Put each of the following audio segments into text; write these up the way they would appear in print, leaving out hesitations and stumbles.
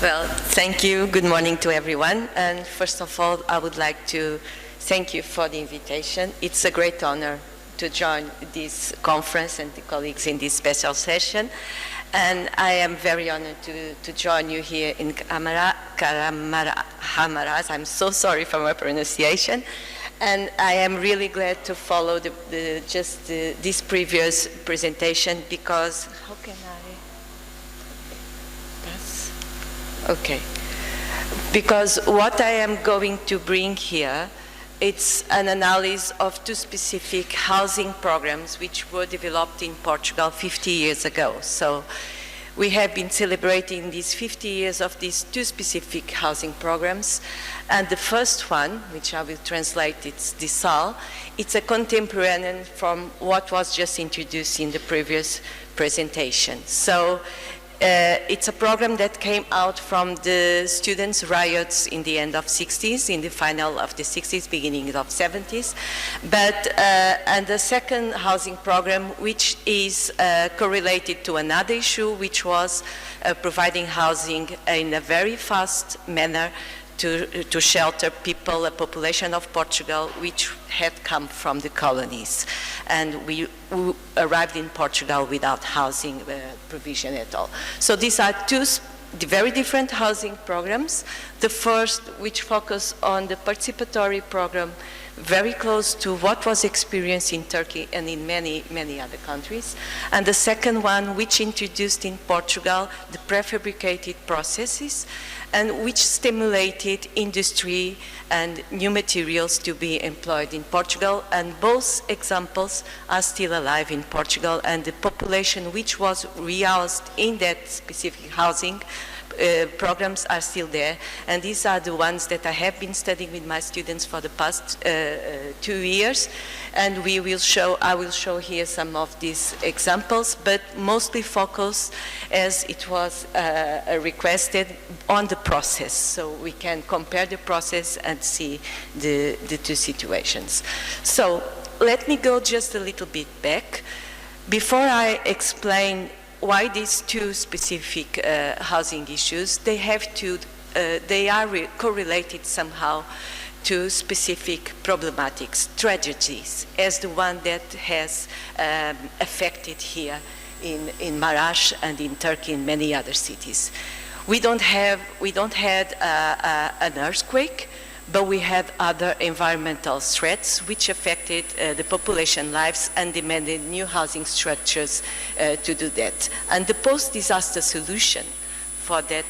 Well, thank you. Good morning to everyone. And first of all, I would like to thank you for the invitation. It's a great honor to join this conference and the colleagues in this special session. And I am very honored to join you here in Kahramanmaraş. I'm so sorry for my pronunciation. And I am really glad to follow this previous presentation because, how can I? Okay, because what I am going to bring here, it's an analysis of two specific housing programs which were developed in Portugal 50 years ago. So we have been celebrating these 50 years of these two specific housing programs. And the first one, which I will translate, it's DISAL. It's a contemporary from what was just introduced in the previous presentation. So it's a program that came out from the students' riots in the end of 60s, in the final of the 60s, beginning of 70s. And the second housing program, which is correlated to another issue, which was providing housing in a very fast manner to shelter people, a population of Portugal, which had come from the colonies. And we arrived in Portugal without housing provision at all. So these are two very different housing programs. The first, which focused on the participatory program, very close to what was experienced in Turkey and in many, many other countries. And the second one, which introduced in Portugal the prefabricated processes and which stimulated industry and new materials to be employed in Portugal. And both examples are still alive in Portugal, and the population which was rehoused in that specific housing programs are still there, and these are the ones that I have been studying with my students for the past 2 years, and I will show here some of these examples, but mostly focus, as it was requested, on the process, so we can compare the process and see the two situations. So let me go just a little bit back. Before I explain why these two specific housing issues, they are correlated somehow to specific problematics, tragedies, as the one that has affected here in Marat and in Turkey and many other cities. We don't have an earthquake, but we had other environmental threats which affected the population lives and demanded new housing structures to do that. And the post-disaster solution for that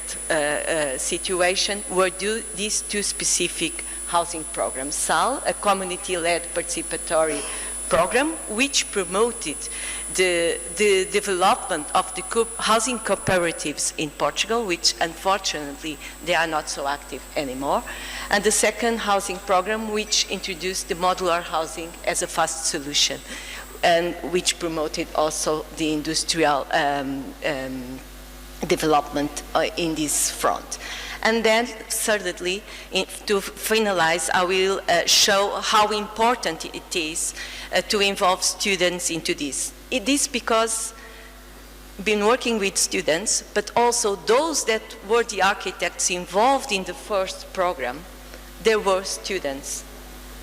situation were these two specific housing programs. SAL, a community-led participatory program which promoted the development of the housing cooperatives in Portugal, which unfortunately they are not so active anymore. And the second housing program which introduced the modular housing as a fast solution, and which promoted also the industrial development in this front. And then, thirdly, to finalize, I will show how important it is to involve students into this. It is because I've been working with students, but also those that were the architects involved in the first program, there were students,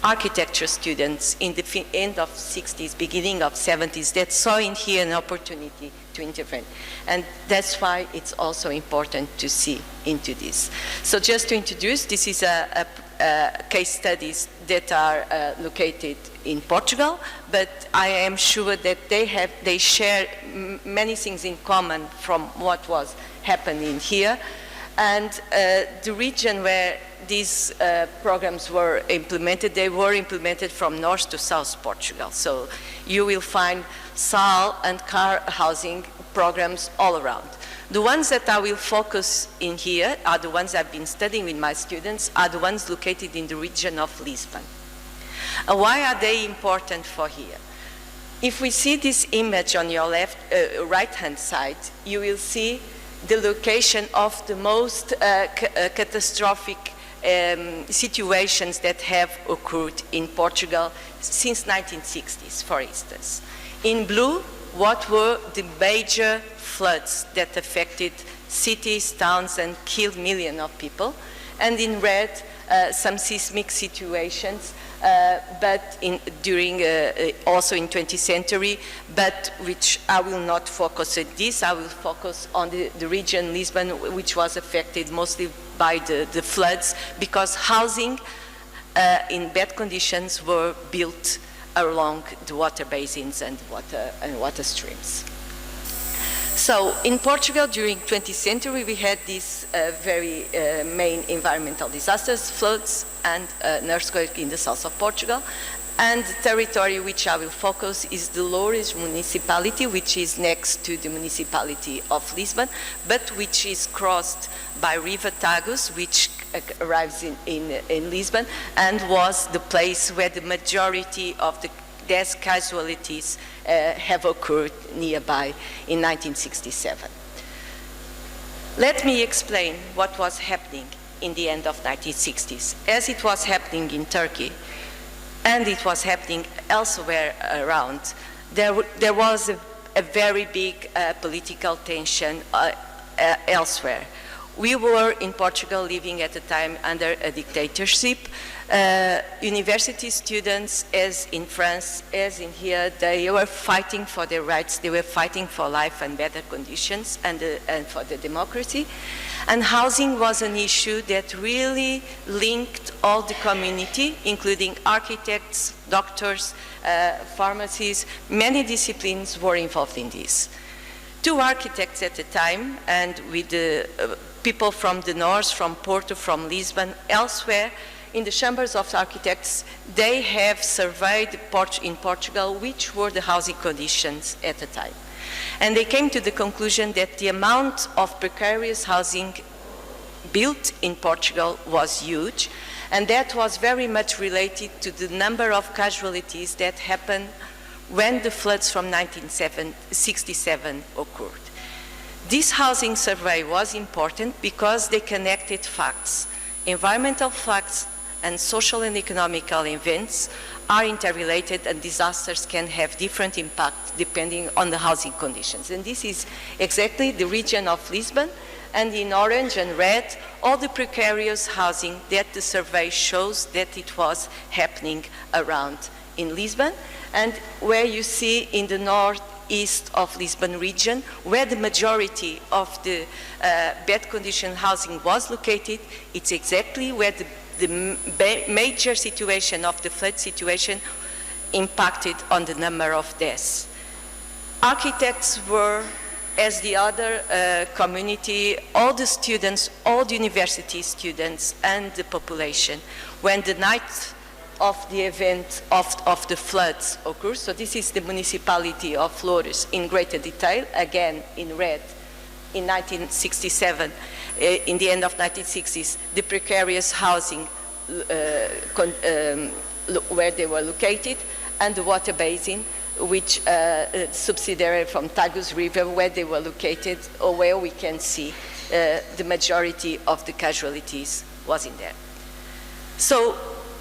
architecture students in the end of 60s, beginning of 70s, that saw in here an opportunity to intervene. And that's why it's also important to see into this. So just to introduce, this is a case studies that are located in Portugal, but I am sure that they share many things in common from what was happening here. And the region where these programs were implemented, they were implemented from north to south Portugal. So you will find SAL and car housing programs all around. The ones that I will focus in here are the ones I've been studying with my students, are the ones located in the region of Lisbon. Why are they important for here? If we see this image on your right-hand side, you will see the location of the most catastrophic situations that have occurred in Portugal since 1960s, for instance. In blue, what were the major floods that affected cities, towns, and killed millions of people. And in red, some seismic situations, but also in 20th century, but which I will not focus on this. I will focus on the region Lisbon, which was affected mostly by the floods, because housing in bad conditions were built along the water basins and water streams. So in Portugal during 20th century, we had these very main environmental disasters, floods and an earthquake in the south of Portugal. And the territory which I will focus is the Loures municipality, which is next to the municipality of Lisbon, but which is crossed by River Tagus, which arrives in Lisbon, and was the place where the majority of the death casualties have occurred nearby in 1967. Let me explain what was happening in the end of 1960s. As it was happening in Turkey, and it was happening elsewhere around, there was a very big political tension elsewhere. We were in Portugal living at the time under a dictatorship. University students, as in France, as in here, they were fighting for their rights. They were fighting for life and better conditions and for the democracy. And housing was an issue that really linked all the community, including architects, doctors, pharmacists. Many disciplines were involved in this. Two architects at the time, and with the people from the north, from Porto, from Lisbon, elsewhere, in the chambers of architects, they have surveyed in Portugal which were the housing conditions at the time. And they came to the conclusion that the amount of precarious housing built in Portugal was huge, and that was very much related to the number of casualties that happened when the floods from 1967 occurred. This housing survey was important because they connected facts. Environmental facts and social and economical events are interrelated, and disasters can have different impacts depending on the housing conditions. And this is exactly the region of Lisbon, and in orange and red, all the precarious housing that the survey shows that it was happening around in Lisbon, and where you see in the northeast of Lisbon region, where the majority of the bad condition housing was located, it's exactly where the major situation of the flood situation impacted on the number of deaths. Architects were, as the other community, all the students, all the university students and the population, when the night of the event of the floods occurs. So this is the municipality of Loures in greater detail, again in red, in 1967, in the end of 1960s, the precarious housing where they were located, and the water basin, which subsidiary from Tagus River, where they were located, or where we can see the majority of the casualties was in there. So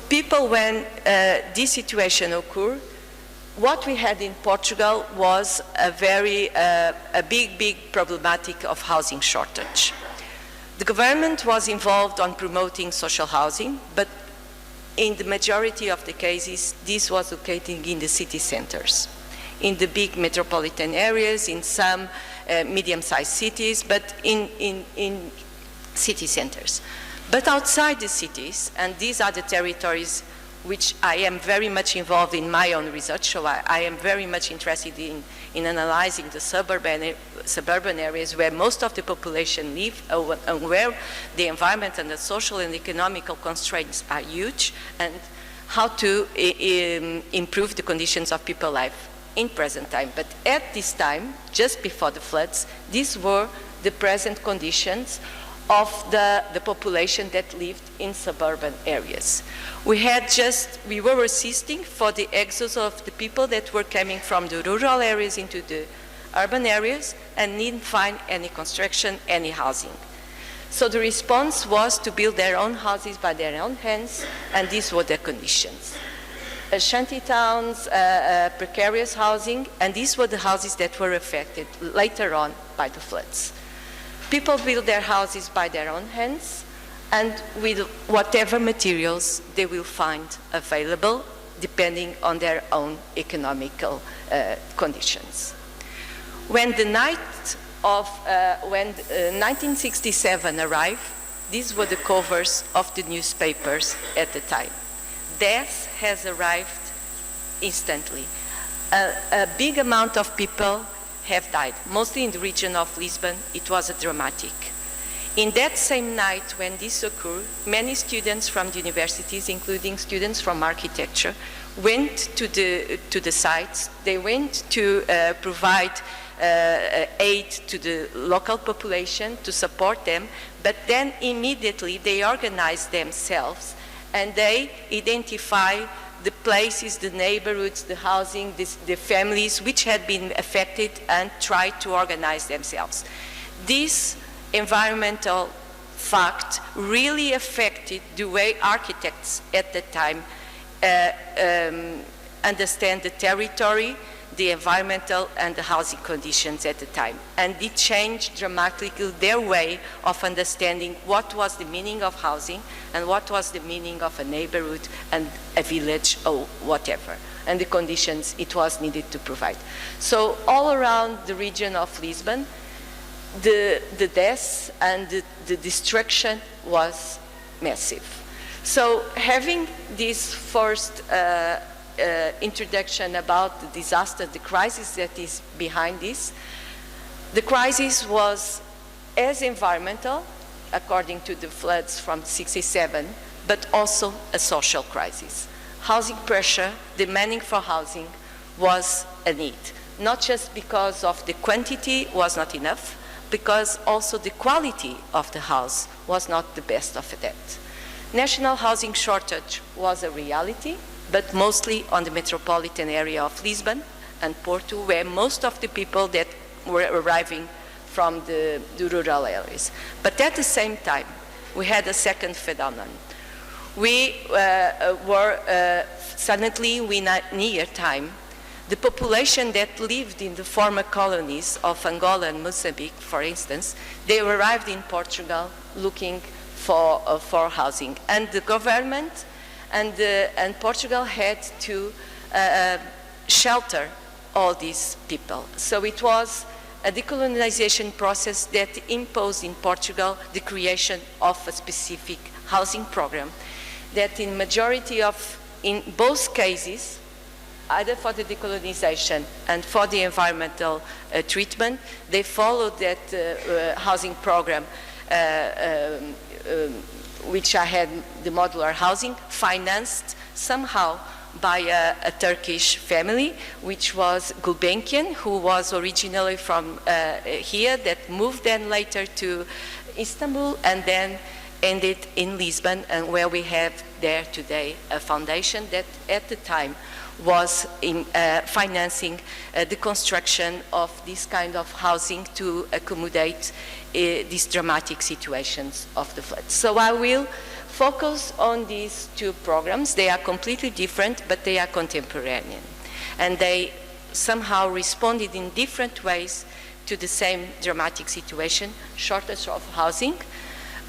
people, when this situation occurred, what we had in Portugal was a big problematic of housing shortage. The government was involved on promoting social housing, but in the majority of the cases, this was located in the city centers, in the big metropolitan areas, in some medium-sized cities, but in city centers. But outside the cities, and these are the territories which I am very much involved in my own research, so I am very much interested in analyzing the suburban areas where most of the population live, and where the environment and the social and economical constraints are huge, and how to improve the conditions of people's life in present time. But at this time, just before the floods, these were the present conditions of the population that lived in suburban areas. We were assisting for the exodus of the people that were coming from the rural areas into the urban areas and didn't find any construction, any housing. So the response was to build their own houses by their own hands, and these were the conditions. Shanty towns, precarious housing, and these were the houses that were affected later on by the floods. People build their houses by their own hands and with whatever materials they will find available, depending on their own economical conditions. When the night of, when 1967 arrived, these were the covers of the newspapers at the time. Death has arrived instantly. A big amount of people have died, mostly in the region of Lisbon. It was a dramatic. In that same night when this occurred, many students from the universities, including students from architecture, went to the sites. They went to provide aid to the local population to support them, but then immediately they organized themselves and they identify the places, the neighborhoods, the housing, the families which had been affected and tried to organize themselves. This environmental fact really affected the way architects at the time understand the territory, the environmental and the housing conditions at the time. And it changed dramatically their way of understanding what was the meaning of housing and what was the meaning of a neighborhood and a village or whatever, and the conditions it was needed to provide. So all around the region of Lisbon, the deaths and the destruction was massive. So having this first introduction about the disaster, the crisis that is behind this, the crisis was as environmental, according to the floods from '67, but also a social crisis. Housing pressure, demanding for housing, was a need, not just because of the quantity was not enough, because also the quality of the house was not the best of that. National housing shortage was a reality, but mostly on the metropolitan area of Lisbon and Porto, where most of the people that were arriving from the rural areas. But at the same time, we had a second phenomenon. We suddenly, in near time, the population that lived in the former colonies of Angola and Mozambique, for instance, they arrived in Portugal looking for housing. And the government and Portugal had to shelter all these people. So it was a decolonization process that imposed in Portugal the creation of a specific housing program that in both cases, either for the decolonization and for the environmental treatment, they followed that housing program which I had the modular housing, financed somehow by a Turkish family, which was Gulbenkian, who was originally from here, that moved then later to Istanbul and then ended in Lisbon, and where we have there today a foundation that at the time was financing the construction of this kind of housing to accommodate these dramatic situations of the flood. So I will focus on these two programs. They are completely different, but they are contemporaneous. And they somehow responded in different ways to the same dramatic situation, shortage of housing,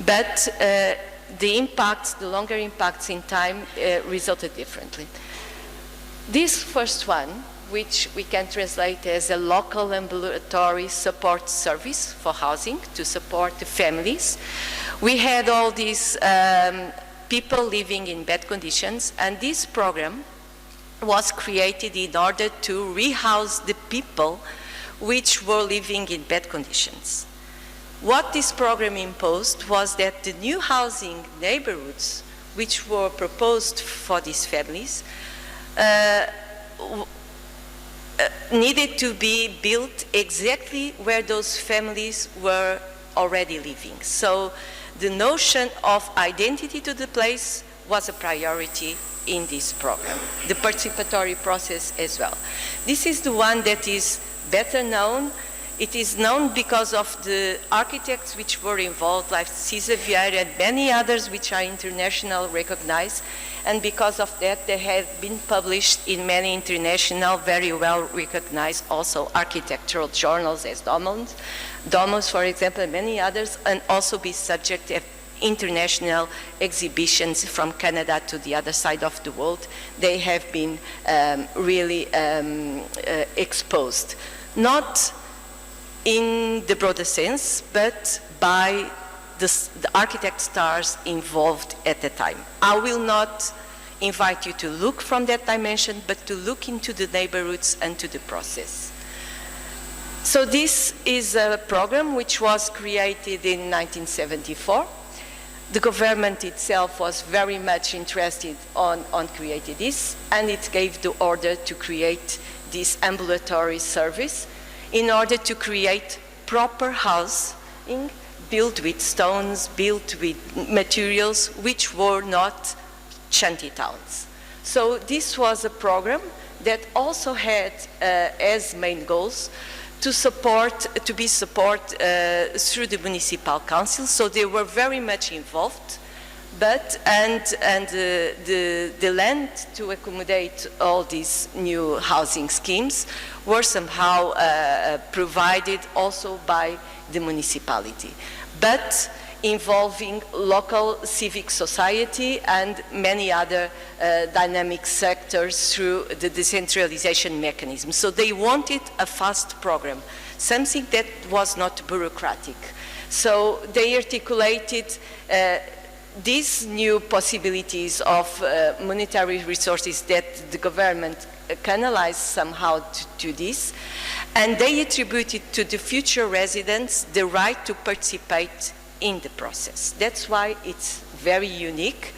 but the impacts, the longer impacts in time resulted differently. This first one, which we can translate as a local ambulatory support service for housing to support the families. We had all these people living in bad conditions, and this program was created in order to rehouse the people which were living in bad conditions. What this program imposed was that the new housing neighborhoods which were proposed for these families needed to be built exactly where those families were already living. So the notion of identity to the place was a priority in this program, the participatory process as well. This is the one that is better known. It is known because of the architects which were involved, like César Vieira and many others which are international recognized, and because of that they have been published in many international, very well recognized also architectural journals as Domus, for example, and many others, and also be subject of international exhibitions from Canada to the other side of the world. They have been really exposed. Not in the broader sense, but by the architect stars involved at the time. I will not invite you to look from that dimension, but to look into the neighborhoods and to the process. So this is a program which was created in 1974. The government itself was very much interested on creating this, and it gave the order to create this ambulatory service in order to create proper housing built with stones, built with materials which were not shanty towns. So this was a program that also had as main goals to be supported through the municipal council. So they were very much involved, but the land to accommodate all these new housing schemes were somehow provided also by the municipality, but involving local civic society and many other dynamic sectors through the decentralization mechanism. So they wanted a fast program, something that was not bureaucratic. So they articulated these new possibilities of monetary resources that the government canalized somehow to this, and they attributed to the future residents the right to participate in the process. That's why it's very unique,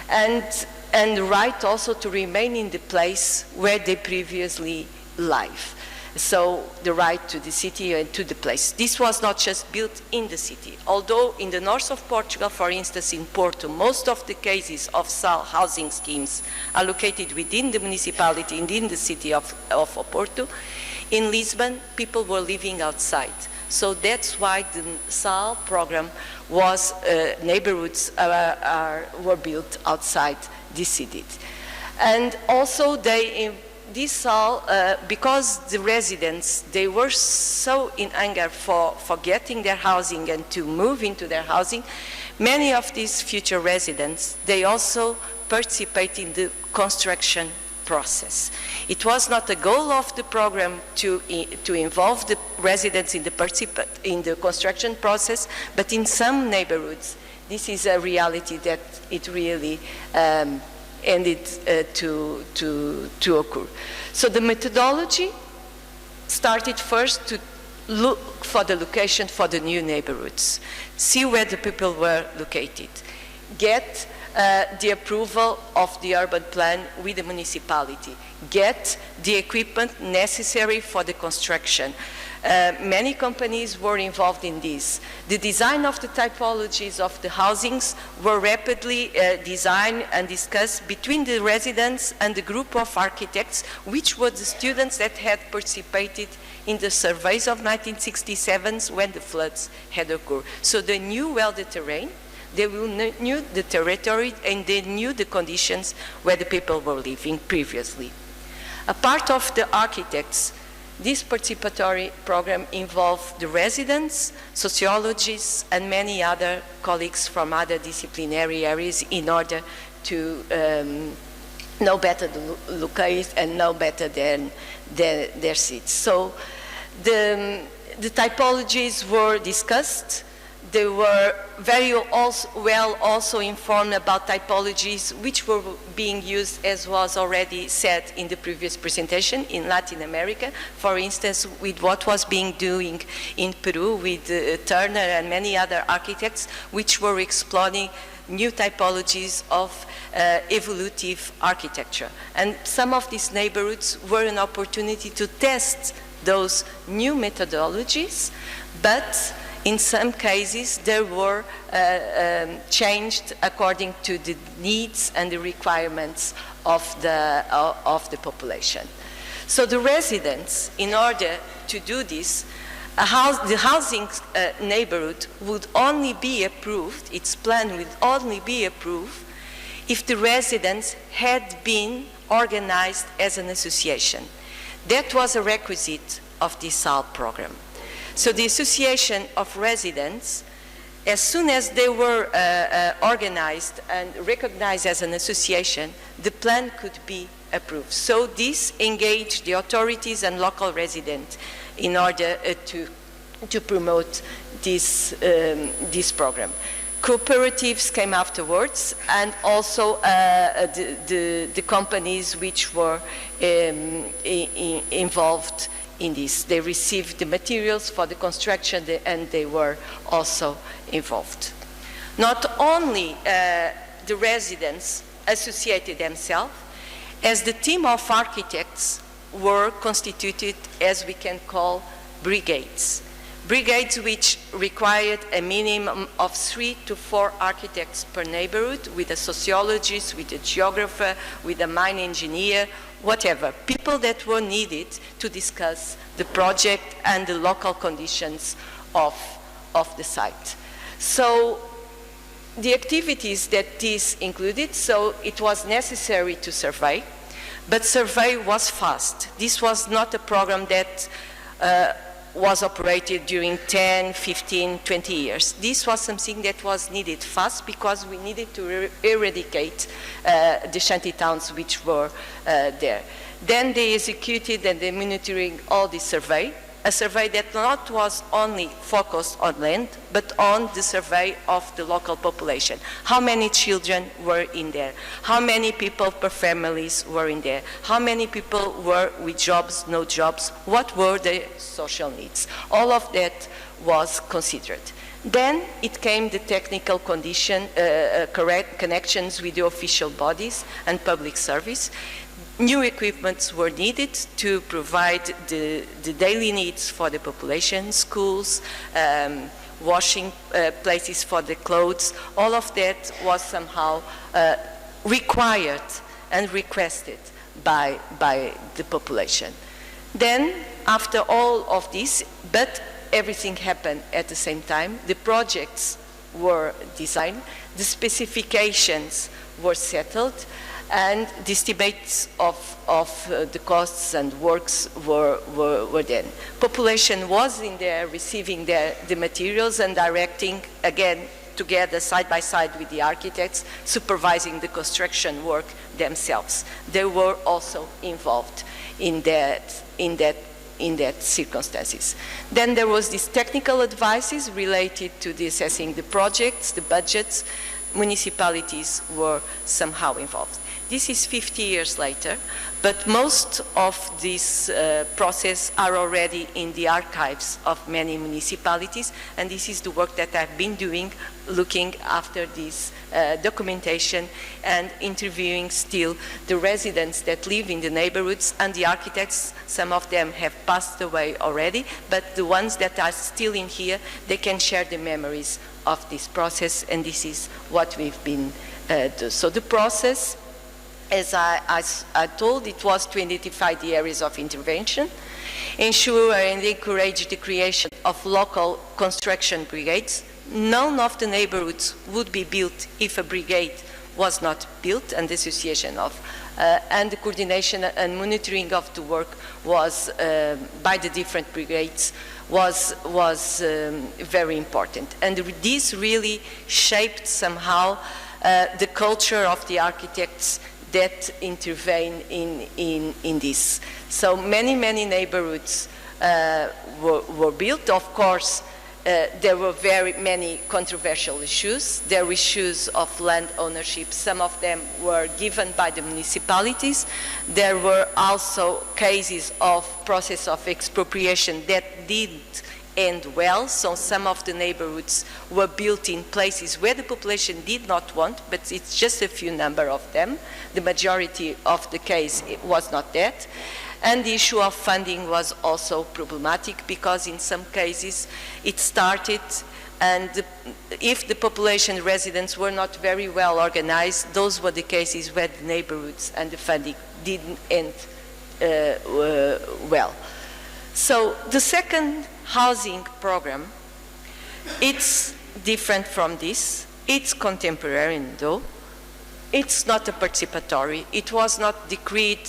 and the right also to remain in the place where they previously live. So the right to the city and to the place. This was not just built in the city. Although in the north of Portugal, for instance, in Porto, most of the cases of housing schemes are located within the municipality, within the city of Porto. In Lisbon, people were living outside. So that's why the SAL program was, neighborhoods were built outside the city. And also this SAL, because the residents, they were so in anger for getting their housing and to move into their housing, many of these future residents, they also participate in the construction process. It was not the goal of the program to involve the residents in the construction process, but in some neighborhoods, this is a reality that it really ended to occur. So the methodology started first to look for the location for the new neighborhoods, see where the people were located, get the approval of the urban plan with the municipality, get the equipment necessary for the construction. Many companies were involved in this. The design of the typologies of the housings were rapidly designed and discussed between the residents and the group of architects, which were the students that had participated in the surveys of 1967 when the floods had occurred. So they knew well the terrain, they knew the territory, and they knew the conditions where the people were living previously. A part of the architects, this participatory program involved the residents, sociologists, and many other colleagues from other disciplinary areas in order to know better the locales and know better their seats. So the typologies were discussed. They were very well also informed about typologies which were being used, as was already said in the previous presentation, in Latin America. For instance, with what was being doing in Peru with Turner and many other architects, which were exploring new typologies of evolutive architecture. And some of these neighborhoods were an opportunity to test those new methodologies, but in some cases, they were changed according to the needs and the requirements of the population. So the residents, in order to do this, The housing neighborhood would only be approved, its plan would only be approved if the residents had been organized as an association. That was a requisite of this SAL program. So the association of residents, as soon as they were organized and recognized as an association, the plan could be approved. So this engaged the authorities and local residents in order to promote this program. Cooperatives came afterwards, and also the companies which were involved in this. They received the materials for the construction, and they were also involved. Not only the residents associated themselves, as the team of architects were constituted, as we can call, brigades. Brigades which required a minimum of 3 to 4 architects per neighborhood, with a sociologist, with a geographer, with a mine engineer, whatever. People that were needed to discuss the project and the local conditions of the site. So the activities that this included, so it was necessary to survey, but survey was fast. This was not a program that was operated during 10, 15, 20 years. This was something that was needed fast because we needed to eradicate the shanty towns which were there. Then they executed and they monitoring all the survey, a survey that not was only focused on land, but on the survey of the local population. How many children were in there? How many people per families were in there? How many people were with jobs, no jobs? What were their social needs? All of that was considered. Then it came the technical condition, connections with the official bodies and public service. New equipments were needed to provide the daily needs for the population, schools, washing places for the clothes. All of that was somehow required and requested by the population. Then, after all of this, but everything happened at the same time, the projects were designed, the specifications were settled, and the estimates of the costs and works were done. Population was in there receiving the materials and directing, again, together side by side with the architects, supervising the construction work themselves. They were also involved in that circumstances. Then there was these technical advices related to the assessing the projects, the budgets. Municipalities were somehow involved. This is 50 years later, but most of this process are already in the archives of many municipalities, and this is the work that I've been doing, looking after this documentation and interviewing still the residents that live in the neighborhoods and the architects. Some of them have passed away already, but the ones that are still in here, they can share the memories of this process, and this is what we've been doing. So the process, as I told, it was to identify the areas of intervention, ensure and encourage the creation of local construction brigades. None of the neighborhoods would be built if a brigade was not built, and the association of, and the coordination and monitoring of the work was by the different brigades was very important. And this really shaped somehow the culture of the architects that intervene in this. So many neighborhoods were built. Of course, there were very many controversial issues. There were issues of land ownership. Some of them were given by the municipalities. There were also cases of process of expropriation that didn't end well. So some of the neighborhoods were built in places where the population did not want, but it's just a few number of them. The majority of the case, it was not that. And the issue of funding was also problematic because in some cases it started, and if the population residents were not very well organized, those were the cases where the neighborhoods and the funding didn't end well. So the second housing program, it's different from this. It's contemporary though. It's not a participatory. It was not decreed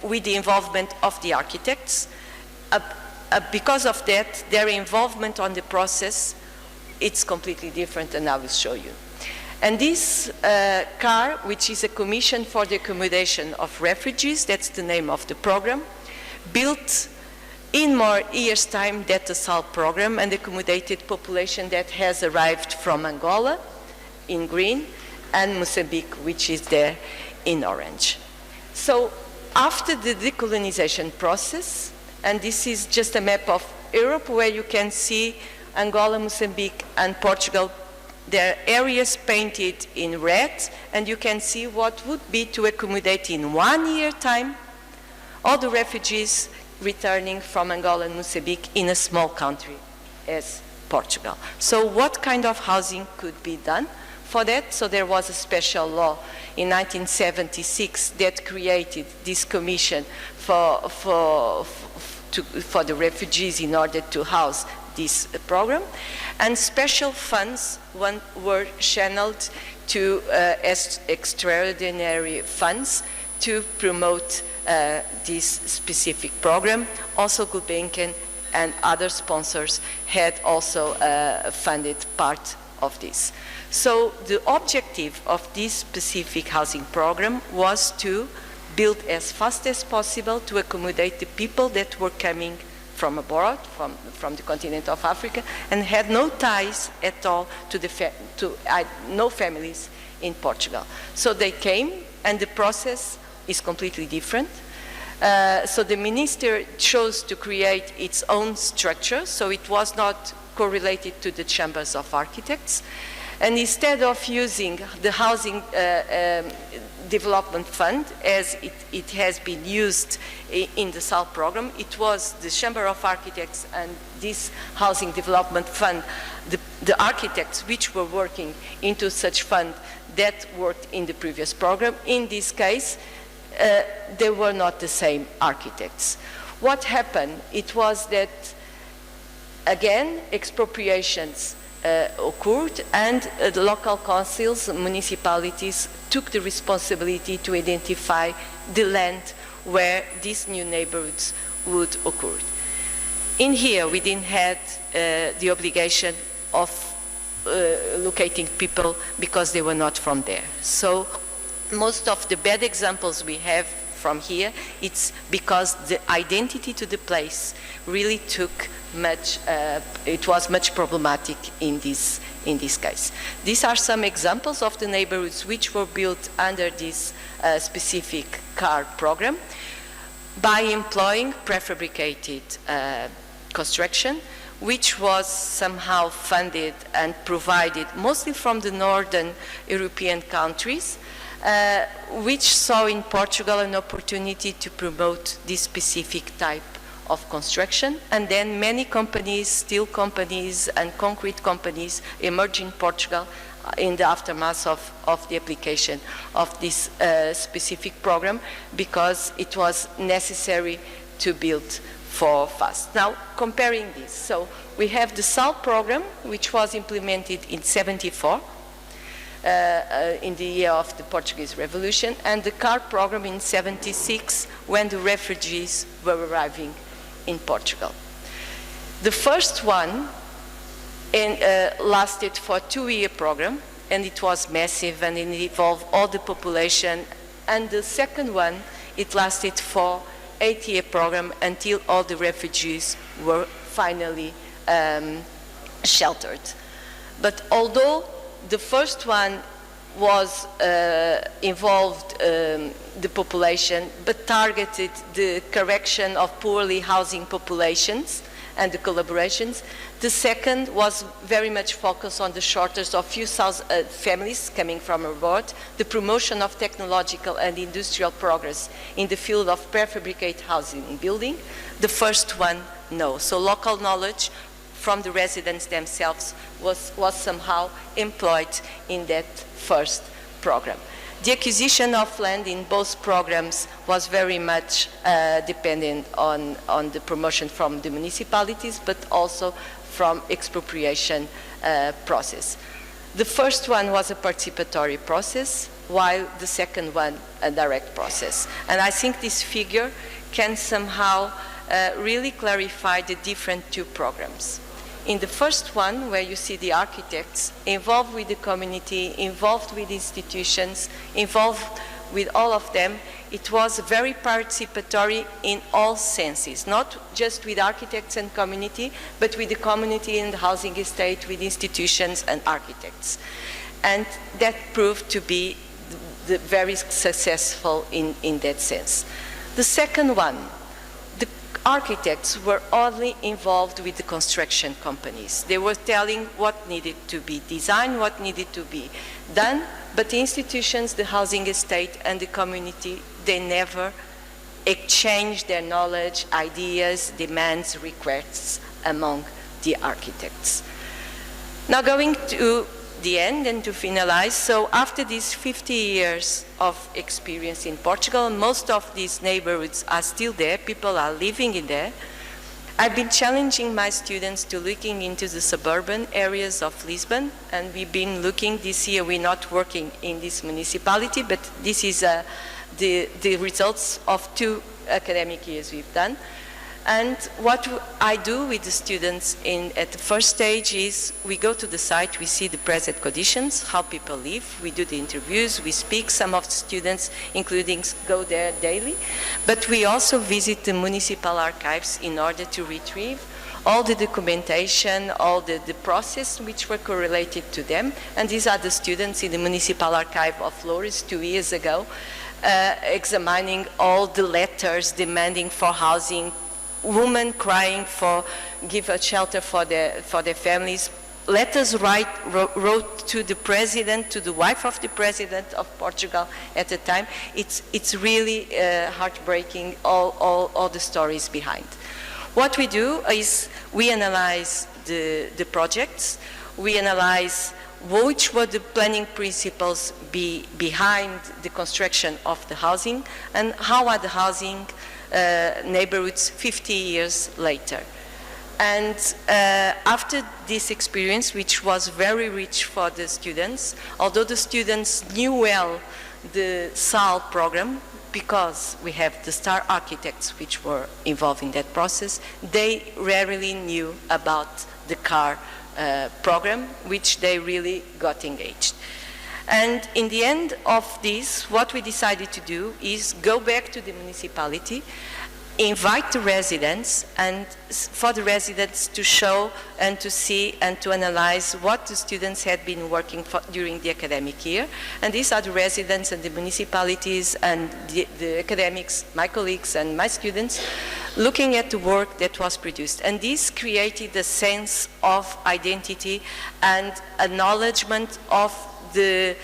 with the involvement of the architects. Because of that, their involvement on the process, it's completely different, and I will show you. And this car, which is a commission for the accommodation of refugees, that's the name of the program, built in more years' time that the SAL program and accommodated population that has arrived from Angola in green and Mozambique, which is there in orange. So after the decolonization process, and this is just a map of Europe where you can see Angola, Mozambique, and Portugal, their areas painted in red, and you can see what would be to accommodate in 1 year time all the refugees returning from Angola and Mozambique in a small country as Portugal. So what kind of housing could be done for that? So there was a special law in 1976 that created this commission for the refugees in order to house this program, and special funds were channeled to extraordinary funds to promote this specific program. Also Gulbenkian and other sponsors had also funded part of this. So the objective of this specific housing program was to build as fast as possible to accommodate the people that were coming from abroad, from the continent of Africa, and had no ties at all to no families in Portugal. So they came, and the process is completely different. So the minister chose to create its own structure, so it was not correlated to the chambers of architects. And instead of using the housing development fund as it has been used in the SAL program, it was the Chamber of Architects and this housing development fund, the architects which were working into such fund that worked in the previous program. In this case, they were not the same architects. What happened? It was that, again, expropriations occurred, and the local councils, municipalities took the responsibility to identify the land where these new neighborhoods would occur. In here, we didn't have the obligation of locating people because they were not from there. So most of the bad examples we have from here, it's because the identity to the place really took much, it was much problematic in this case. These are some examples of the neighborhoods which were built under this specific CAR program by employing prefabricated construction, which was somehow funded and provided mostly from the northern European countries, which saw in Portugal an opportunity to promote this specific type of construction. And then many companies, steel companies and concrete companies emerged in Portugal in the aftermath of the application of this specific program, because it was necessary to build for fast. Now, comparing this, so we have the SAL program, which was implemented in '74, in the year of the Portuguese Revolution, and the CAR program in '76, when the refugees were arriving in Portugal. The first one lasted for a 2-year program, and it was massive, and it involved all the population. And the second one, it lasted for 8-year program until all the refugees were finally sheltered. But although the first one was involved the population, but targeted the correction of poorly housing populations and the collaborations, the second was very much focused on the shortage of few families coming from abroad, the promotion of technological and industrial progress in the field of prefabricated housing and building. The first one, no. So local knowledge from the residents themselves was somehow employed in that first program. The acquisition of land in both programs was very much dependent on the promotion from the municipalities, but also from expropriation process. The first one was a participatory process, while the second one a direct process. And I think this figure can somehow really clarify the different two programs. In the first one, where you see the architects involved with the community, involved with institutions, involved with all of them, it was very participatory in all senses, not just with architects and community, but with the community and the housing estate, with institutions and architects. And that proved to be very successful in that sense. The second one, the architects were only involved with the construction companies. They were telling what needed to be designed, what needed to be done, but the institutions, the housing estate, and the community, they never exchanged their knowledge, ideas, demands, requests among the architects. Now going to the end and to finalize, so after these 50 years of experience in Portugal, most of these neighborhoods are still there, people are living in there. I've been challenging my students to looking into the suburban areas of Lisbon, and we've been looking this year. We're not working in this municipality, but this is the results of 2 academic years we've done. And what I do with the students at the first stage is we go to the site, we see the present conditions, how people live, we do the interviews, we speak. Some of the students, including, go there daily. But we also visit the municipal archives in order to retrieve all the documentation, all the process which were correlated to them. And these are the students in the municipal archive of Flores 2 years ago, examining all the letters demanding for housing, women crying for give a shelter for their families, letters wrote to the president, to the wife of the president of Portugal at the time. It's really heartbreaking, all the stories behind. What we do is we analyze the projects, we analyze which were the planning principles behind the construction of the housing, and how are the housing neighborhoods 50 years later. And after this experience, which was very rich for the students, although the students knew well the SAL program, because we have the star architects which were involved in that process, they rarely knew about the CAR program, which they really got engaged. And in the end of this, what we decided to do is go back to the municipality, invite the residents, and for the residents to show and to see and to analyze what the students had been working for during the academic year. And these are the residents and the municipalities and the academics, my colleagues and my students, looking at the work that was produced. And this created a sense of identity and acknowledgement of the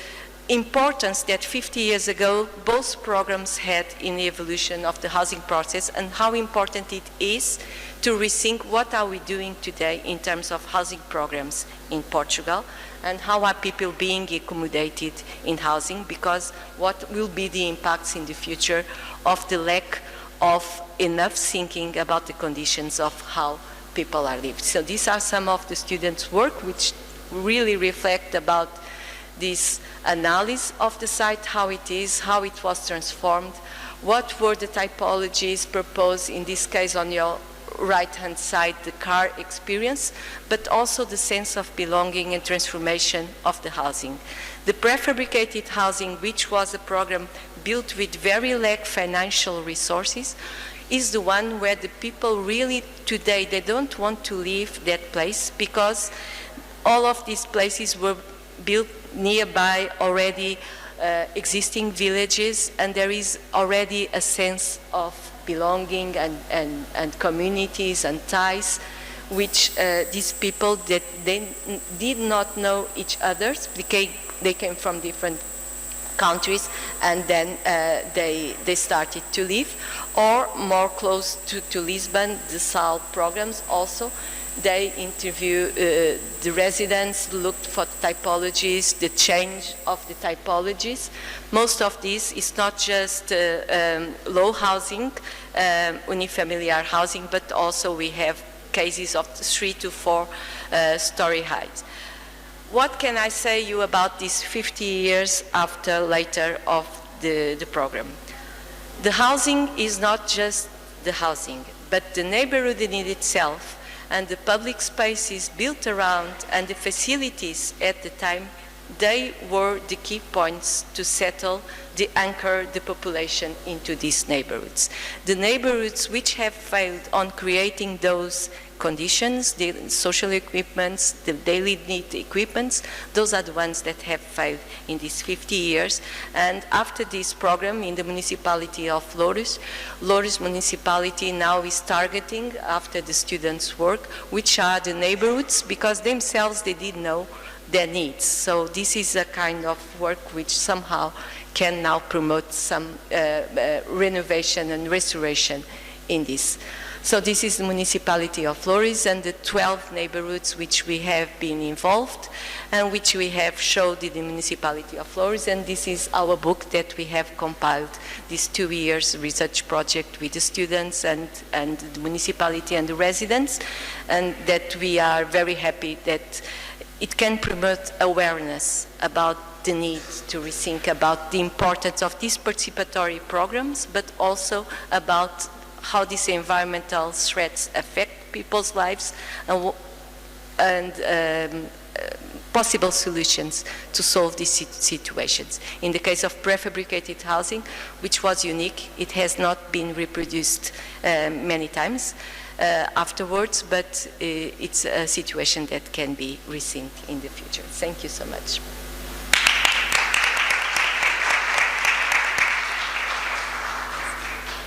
importance that 50 years ago both programs had in the evolution of the housing process, and how important it is to rethink what are we doing today in terms of housing programs in Portugal, and how are people being accommodated in housing, because what will be the impacts in the future of the lack of enough thinking about the conditions of how people are living. So these are some of the students' work which really reflect about this analysis of the site, how it is, how it was transformed, what were the typologies proposed, in this case on your right-hand side, the car experience, but also the sense of belonging and transformation of the housing. The prefabricated housing, which was a program built with very lack financial resources, is the one where the people really today, they don't want to leave that place, because all of these places were built nearby already existing villages, and there is already a sense of belonging and communities and ties, which these people that they did not know each other, they came from different countries, and then they started to live, or more close to Lisbon, the SAL programs also They interview the residents, looked for typologies, the change of the typologies. Most of this is not just low housing, unifamiliar housing, but also we have cases of 3 to 4 story heights. What can I say you about these 50 years later of the program? The housing is not just the housing, but the neighborhood in itself and the public spaces built around and the facilities at the time, they were the key points to settle, anchor the population into these neighborhoods. The neighborhoods which have failed on creating those conditions, the social equipments, the daily need equipments, those are the ones that have failed in these 50 years. And after this program in the municipality of Loures municipality now is targeting, after the students' work, which are the neighborhoods, because themselves they didn't know their needs. So this is a kind of work which somehow can now promote some renovation and restoration in this. So this is the municipality of Loures and the 12 neighborhoods which we have been involved and which we have showed in the municipality of Loures, and this is our book that we have compiled, this 2 years research project with the students and the municipality and the residents, and that we are very happy that it can promote awareness about the need to rethink about the importance of these participatory programs, but also about how these environmental threats affect people's lives and possible solutions to solve these situations. In the case of prefabricated housing, which was unique, it has not been reproduced many times afterwards, but it's a situation that can be rethinked in the future. Thank you so much.